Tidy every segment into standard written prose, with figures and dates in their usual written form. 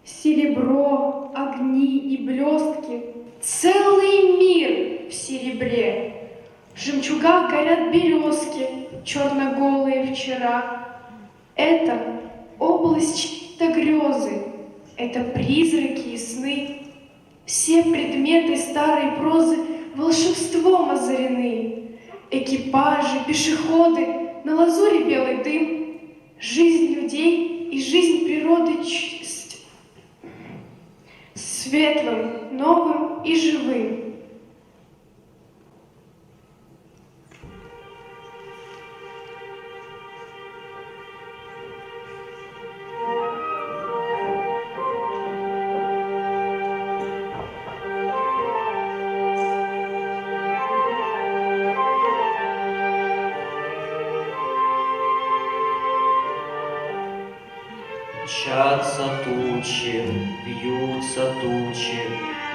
Серебро, огни и блестки, целый мир в серебре. В жемчугах горят березки, черно-голые вчера. Это область чьей-то грезы, это призраки и сны. Все предметы старой прозы волшебством озарены. Экипажи, пешеходы, на лазуре белый дым. Жизнь людей и жизнь природы чист, светлым, новым и живым. Мчатся тучи, вьются тучи,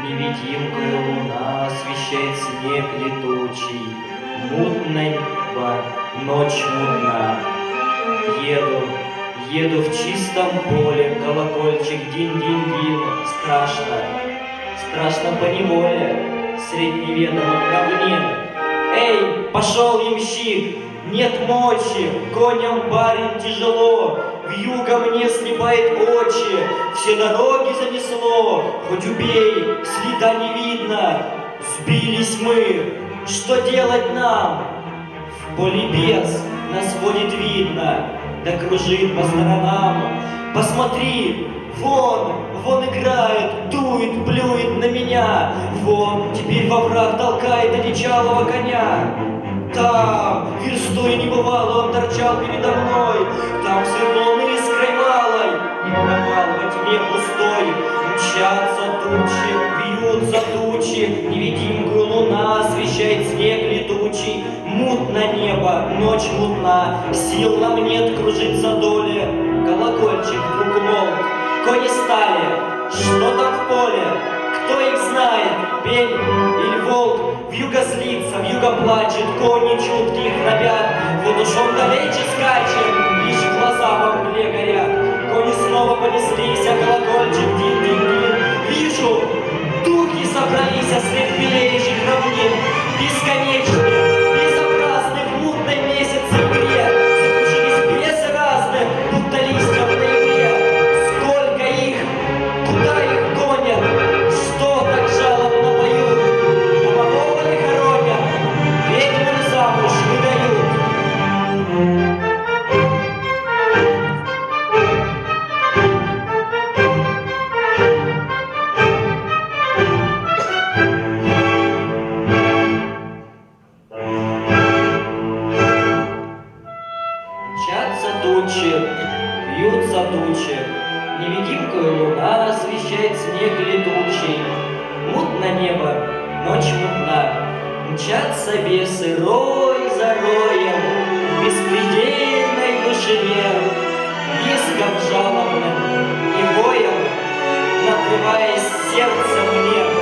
невидимкая луна освещает снег летучий. Мутное небо, ночь мутна. Еду в чистом поле, колокольчик дин-дин-дин. Страшно поневоле, средь неведомых равнин. Эй, пошел ямщик, нет мочи, коням барин тяжело. Вьюга мне слепает очи, все дороги занесло. Хоть убей, следа не видно, сбились мы. Что делать нам? В поле без нас водит видно, да кружит по сторонам. Посмотри, вон играет, дует, плюет на меня. Вон теперь во враг толкает одичалого коня. Там, верстой не бывало, он торчал передо мной. Там свернул искрой малой и пропал во тьме пустой. Мчатся тучи, вьются тучи, невидимкую луна освещает снег летучий. Мутно небо, ночь мутна, сил нам нет кружиться доле. Колокольчик вдруг умолк, кони стали, что там в поле? Кто их знает, пень или волк? Вьюга злится, вьюга плачет, кони чуткие храпят. Вот уж он далече скачет, лишь глаза во мгле горят. Кони снова понеслись, а колокольчик дин-дин-дин. Вижу, духи собрались средь белеющих равнин. Бесконечные, безобразные, в мутной месяце бред. Закружились бесы разные, будто листья в ноябре. Сколько их, куда их гонят? Что так жалобно поют? Домового ли хоронят? Ведьмы ли замуж выдают? Мчатся тучи, вьются тучи, невидимкою луна освещает снег летучий. Мутно небо, ночь мутна, мчатся бесы рой за роем в беспредельной глушине, виском жалобным и воем, надрываясь сердцем вверх.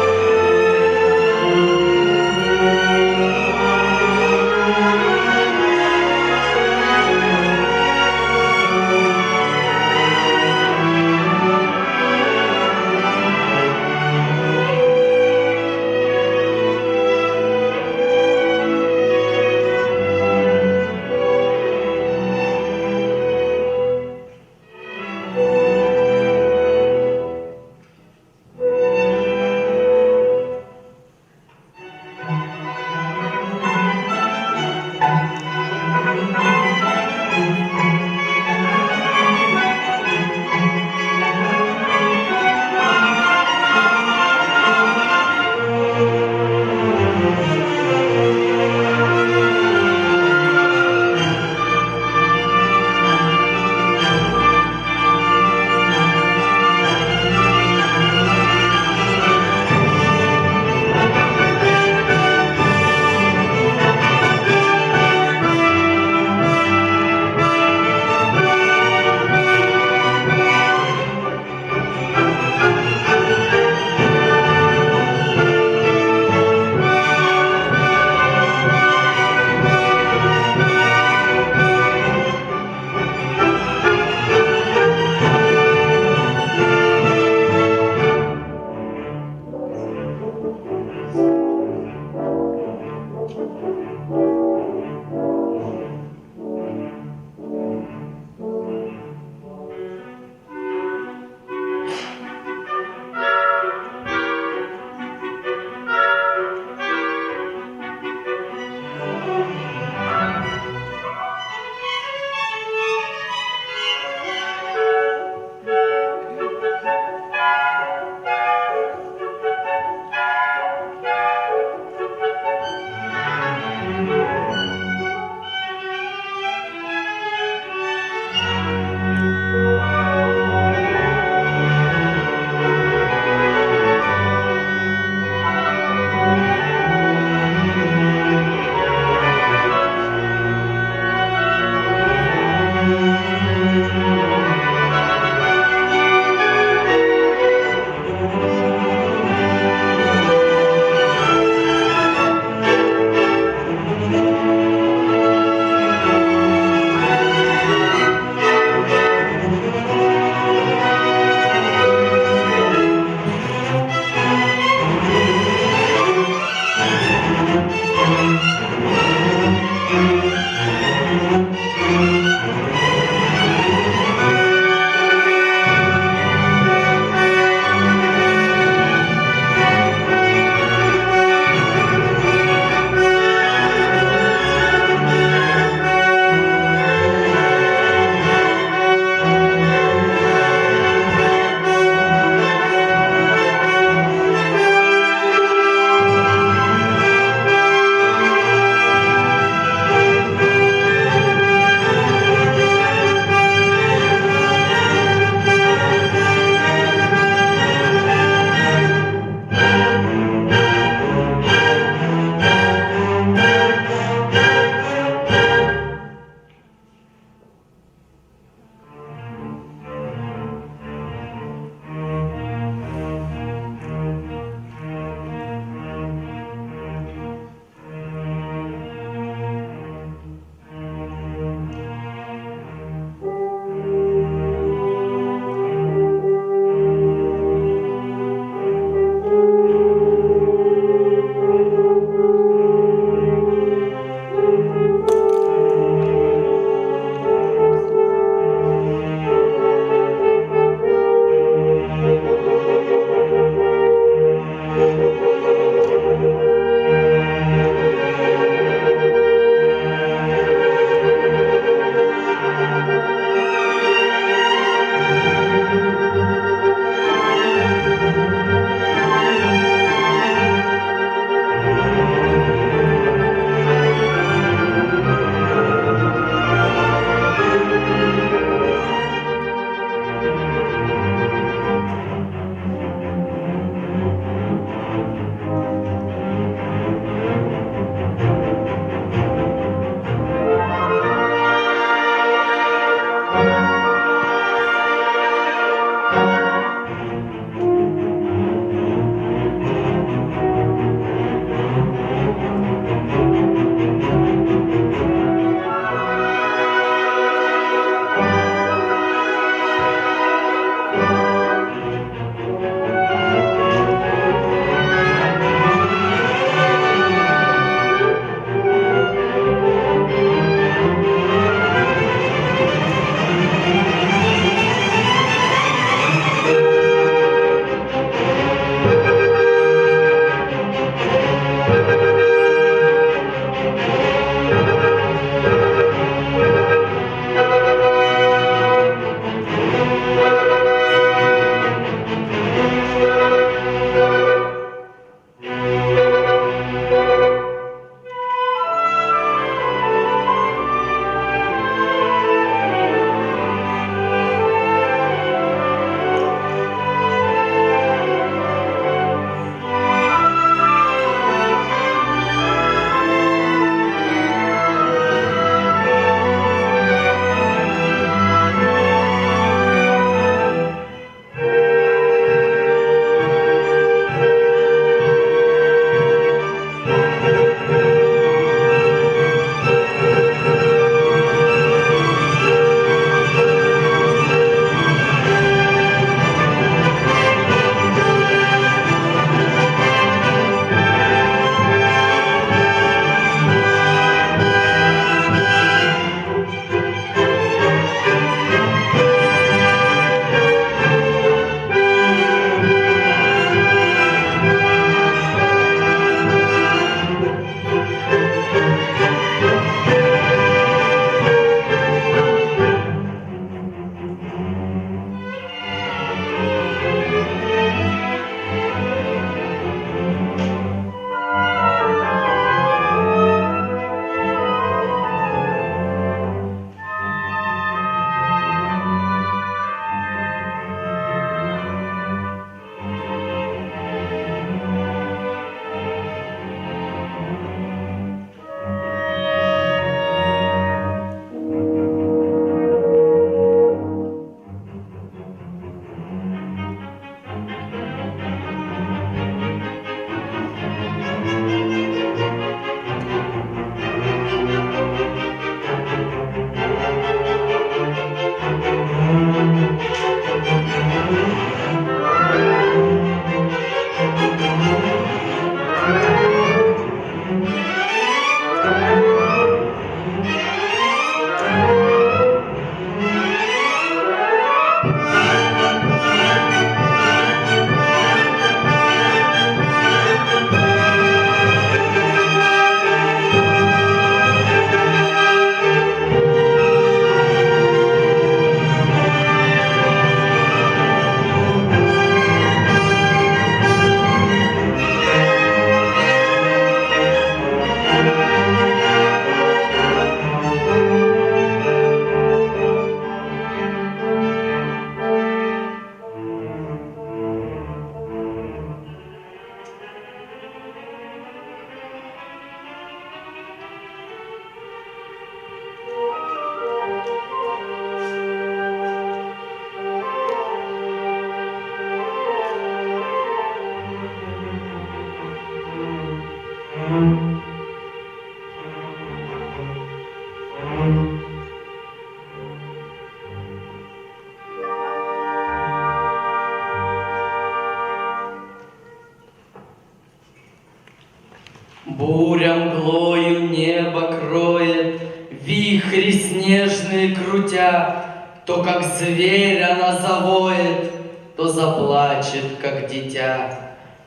снежные крутя, то как зверь она завоет, то заплачет, как дитя,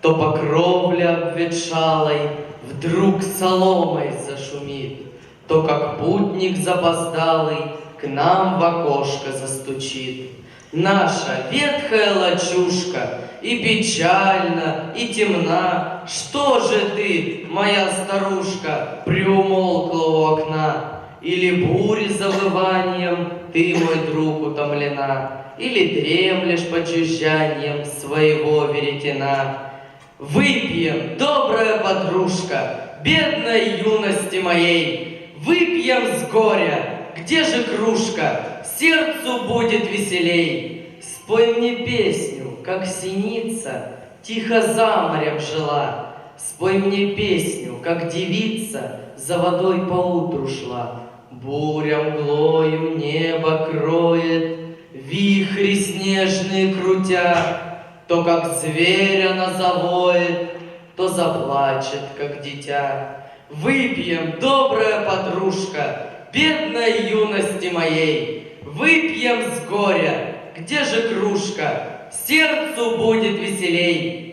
то по кровле обветшалой вдруг соломой зашумит, то как путник запоздалый к нам в окошко застучит. Наша ветхая лачушка и печальна, и темна. Что же ты, моя старушка, приумолкла у окна? Или бури завыванием ты, мой друг, утомлена, или дремлешь под жужжанием своего веретена? Выпьем, добрая подружка, бедной юности моей, выпьем с горя, где же кружка, сердцу будет веселей. Спой мне песню, как синица тихо за морем жила. Спой мне песню, как девица за водой поутру шла. Буря мглою небо кроет, вихри снежные крутя, то как зверь она завоет, то заплачет, как дитя. Выпьем, добрая подружка, бедной юности моей, выпьем с горя, где же кружка, сердцу будет веселей.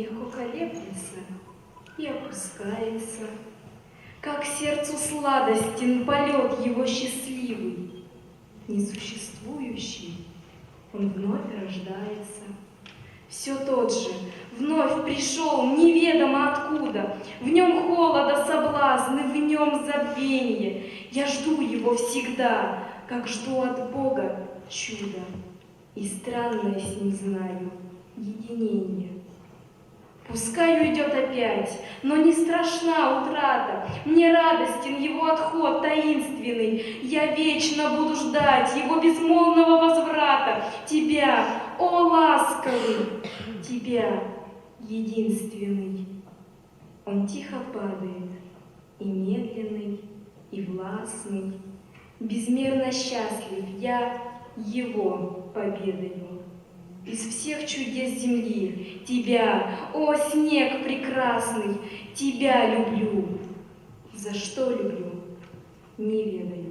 легко колеблется и опускается, как сердцу сладостен полет его счастливый, несуществующий, он вновь рождается. Все тот же, вновь пришел неведомо откуда, в нем холода соблазн и в нем забвенье. Я жду его всегда, как жду от Бога чуда, и странное с ним знаю единение. Пускай уйдет опять, но не страшна утрата, мне радостен его отход таинственный. Я вечно буду ждать его безмолвного возврата, тебя, о ласковый, тебя, единственный. Он тихо падает, и медленный, и властный, безмерно счастлив я его победою. Из всех чудес земли тебя, о снег прекрасный, тебя люблю. За что люблю, не ведаю.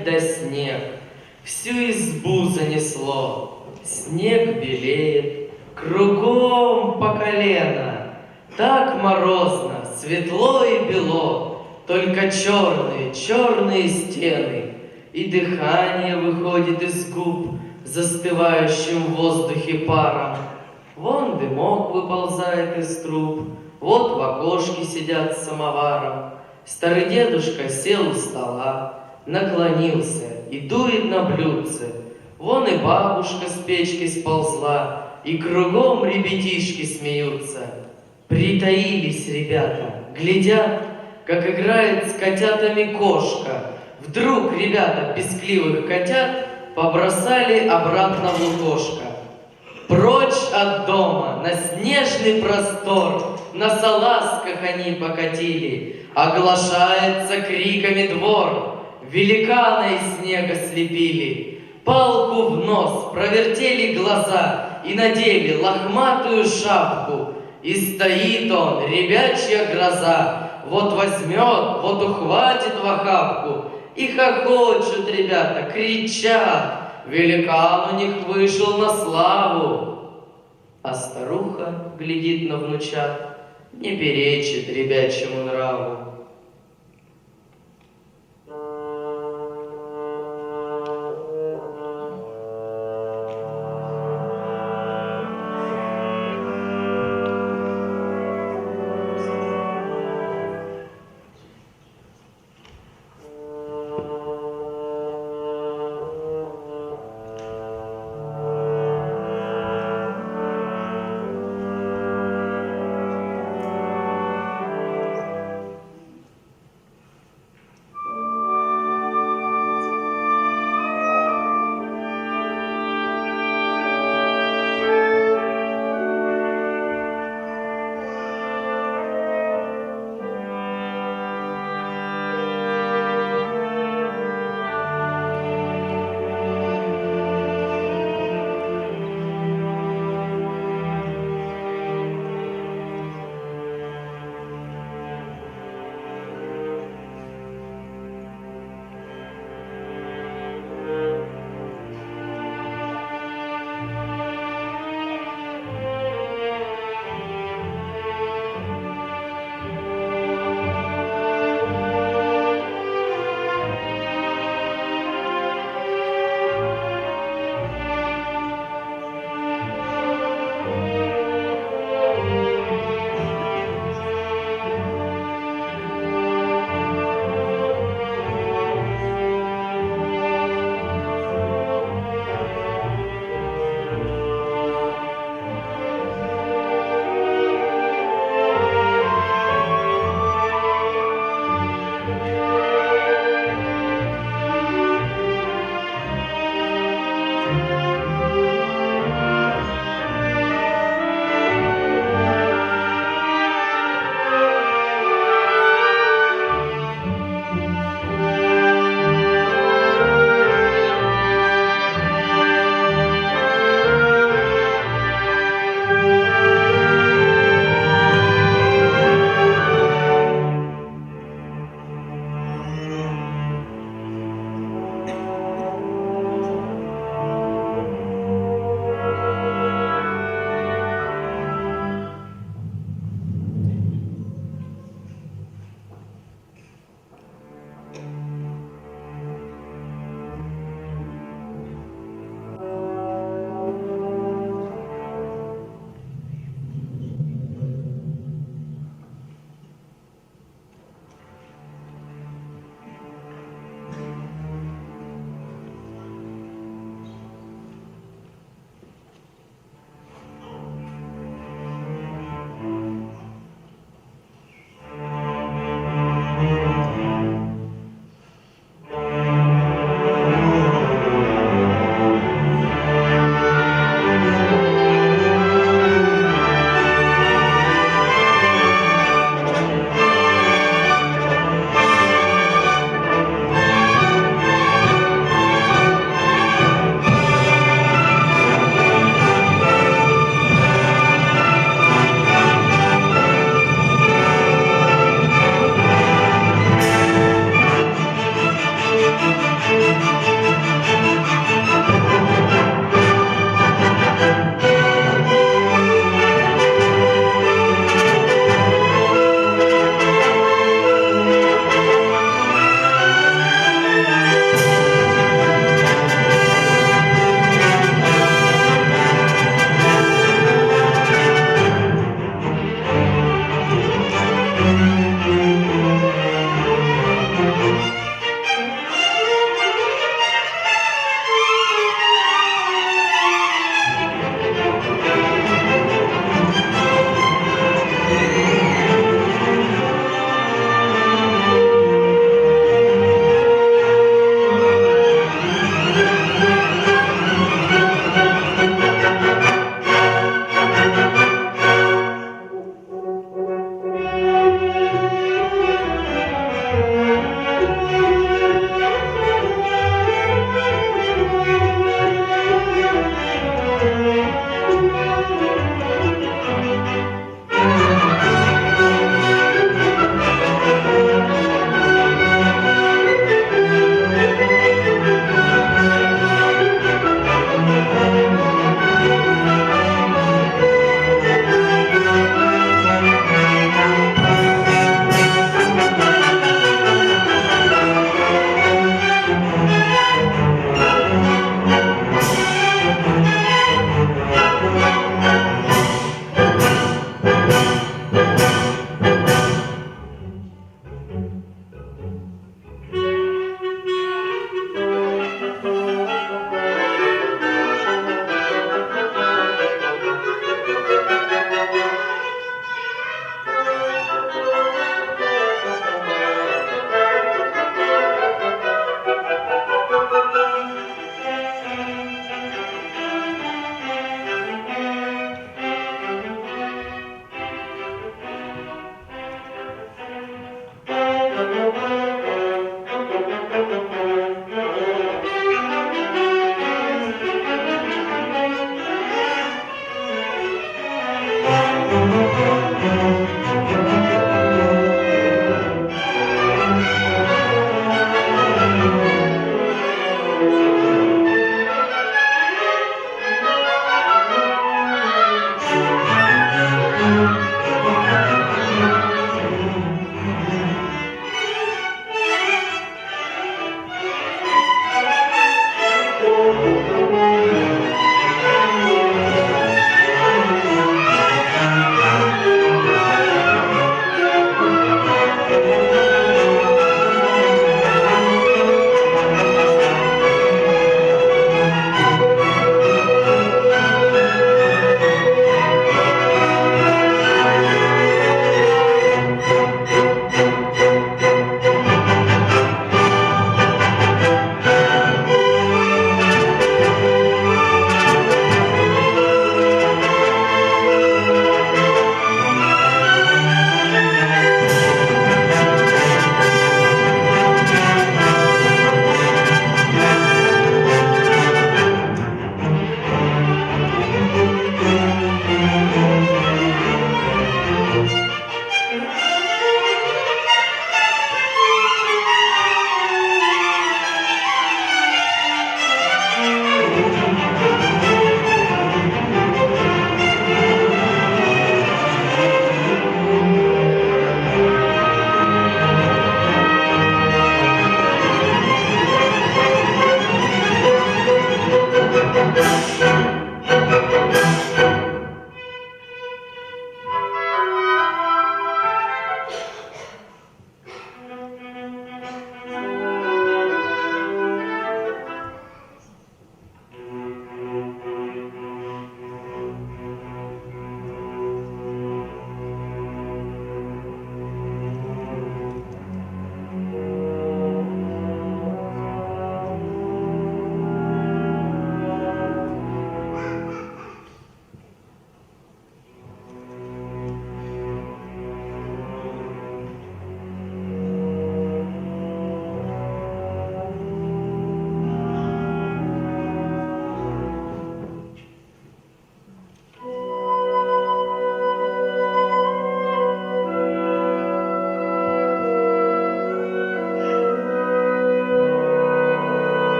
снег да снег, всю избу занесло. Снег белеет, кругом по колено, так морозно, светло и бело, только черные, черные стены, и дыхание выходит из губ застывающим в воздухе паром. Вон дымок выползает из труб, вот в окошке сидят с самоваром. Старый дедушка сел у стола, наклонился и дует на блюдце. Вон и бабушка с печки сползла, и кругом ребятишки смеются. Притаились ребята, глядят, как играет с котятами кошка. Вдруг ребята пескливых котят побросали обратно в лукошко. Прочь от дома, на снежный простор, на салазках они покатили. Оглашается криками двор, великана из снега слепили. Палку в нос, провертели глаза и надели лохматую шапку. И стоит он, ребячья гроза, вот возьмет, вот ухватит в охапку. И хохочут ребята, кричат, великан у них вышел на славу. А старуха глядит на внучат, не перечит ребячьему нраву.